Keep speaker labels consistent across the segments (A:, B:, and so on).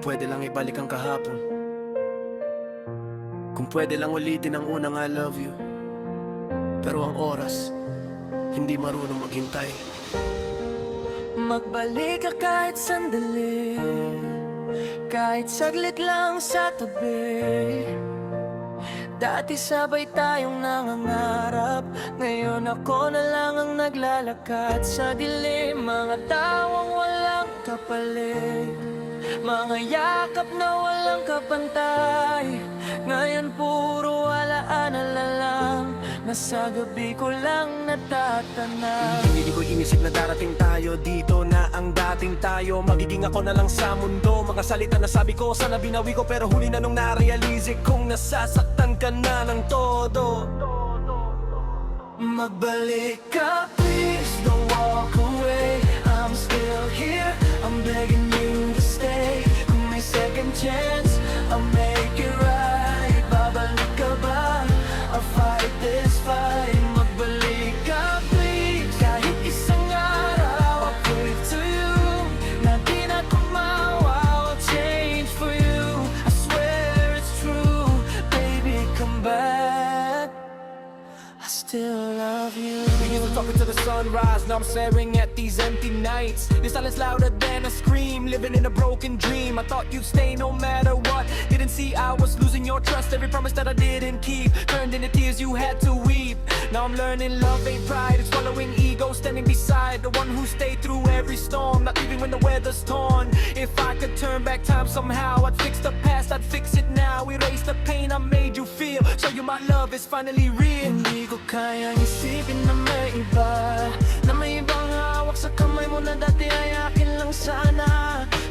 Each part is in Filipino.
A: pwede lang ibalik ang kahapon, kung pwede lang ulitin ang unang I love you. Pero ang oras, hindi marunong maghintay.
B: Magbalik ka kahit sandali, kahit saglit lang sa tabi. Dati sabay tayong nangangarap, ngayon ako na lang ang naglalakad sa dilim. Mga tawang walang kapalit, mga yakap na walang kapantay. Ngayon puro alaala lang, nasa gabi ko lang natatanaw.
A: Hindi ko inisip na darating tayo dito, na ang dating tayo magiging ako na lang sa mundo. Mga salita na sabi ko, sana binawi ko, pero huli na nung narealize kong nasasaktan ka na ng todo.
B: Magbalik ka, please don't walk away. I'm still here, I'm begging you to stay. Kung may second chance, I'll make it right. Babalik ka ba? I'll fight this fight. Magbalik ka, please. Kahit isang araw, I'll prove to you na di na kumawa. I'll change for you, I swear it's true. Baby, come back, I still love you.
A: We used to talking to the sunrise, now I'm staring at these empty nights. This silence louder than a scream, living in a broken dream. I thought you'd stay no matter what, didn't see I was losing your trust. Every promise that I didn't keep turned into tears you had to weep. Now I'm learning love ain't pride, it's swallowing ego. Standing beside the one who stayed through every storm, not leaving when the weather's torn. If I could turn back time somehow, I'd fix the past, I'd fix it now. Erase the pain I made you feel, show you my love is finally real.
B: Hindi ko kayang isipin na may iba, na may ibang hawak sa kamay mo na dati ay akin lang sana.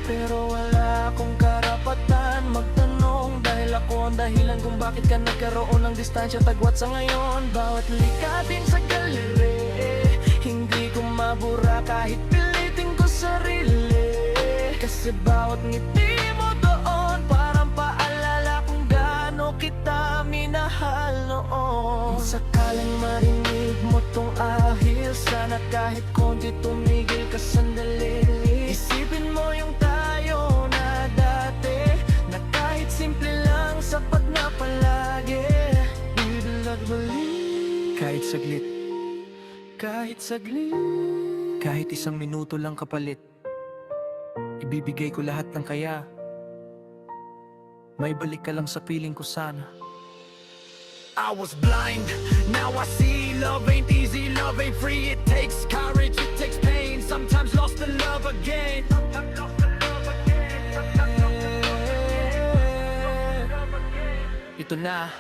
B: Pero wala akong karapatan magtanong, dahil ako ang dahilan kung bakit ka nagkaroon ng distansya. Tagwat sa ngayon, bawat likatin sa galeri, hindi ko mabura kahit pilitin ko sarili. Kasi bawat ngiti mo doon parang paalala kung gaano kita minahal noon. Sakaling marinig mo tong ahil, sana kahit konti tumigil ka sandali. Isipin mo yung tayo na dati, na kahit simple lang sapat na palagi. Bilag balik,
A: Kahit saglit,
B: kahit saglit.
A: kahit isang minuto lang kapalit, ibibigay ko lahat ng kaya. May balik ka lang sa piling ko sana. I was blind, now I see. Love ain't easy, love ain't free. It takes courage, it takes pain. Sometimes lost the love again. Ito na,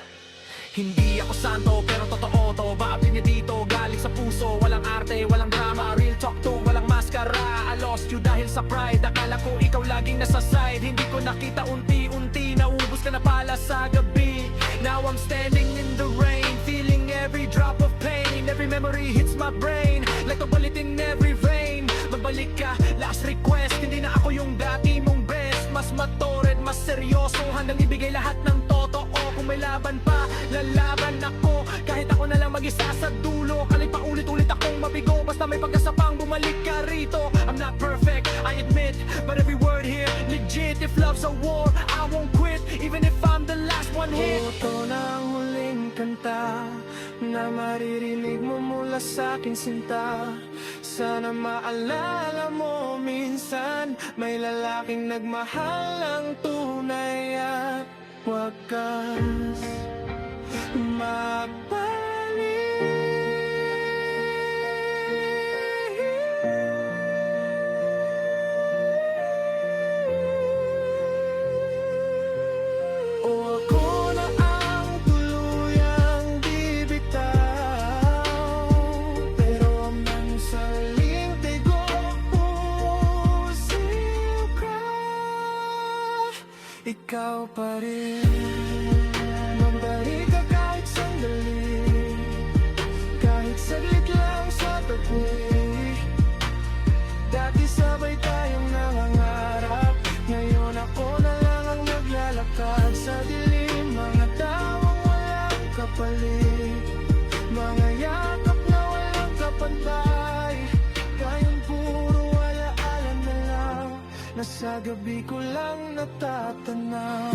A: hindi ako santo pero totoo to. Baatin niya dito, galing sa puso. Walang arte, walang drama, real talk to, walang maskara. I lost you dahil sa pride, akala ko ikaw laging nasa side. Hindi ko nakita unti-unti, naubos ka na pala sa gabi. Now I'm standing in the rain, feeling every drop of pain. Every memory hits my brain, like a bullet in every vein. Magbalik ka, last request, hindi na ako yung dati mong best. Mas matured, mas seryoso, handang ibigay lahat ng totoo. Kung may laban pa, lalaban ako. Kahit ako na lang mag-isa sa dulo, kahit pa ulit-ulit akong mabigo, basta may pag-asa pang bumalik ka rito. I'm not perfect, I admit, but every word here legit. If love's a war, I won't quit, even if I'm the last one hit.
B: Ito na ang huling kanta na maririnig mo mula sa akin sinta. Sana maalala mo minsan, may lalaking nagmahal ng tunay at wagas mabalik. O ako na ang tuluyang bibitaw, pero ang saling tigo pusil ka, ikaw pa rin. Mabalik ka kahit sandali, kahit saglit lang sa tabi. Dati sabay tayong nangangarap, ngayon ako na lang ang naglalakad sa dilim. Mga tawang walang kapalit, mga yakap na walang kapantay. Ngayon puro alaala na lang, na sa gabi ko lang natatanaw.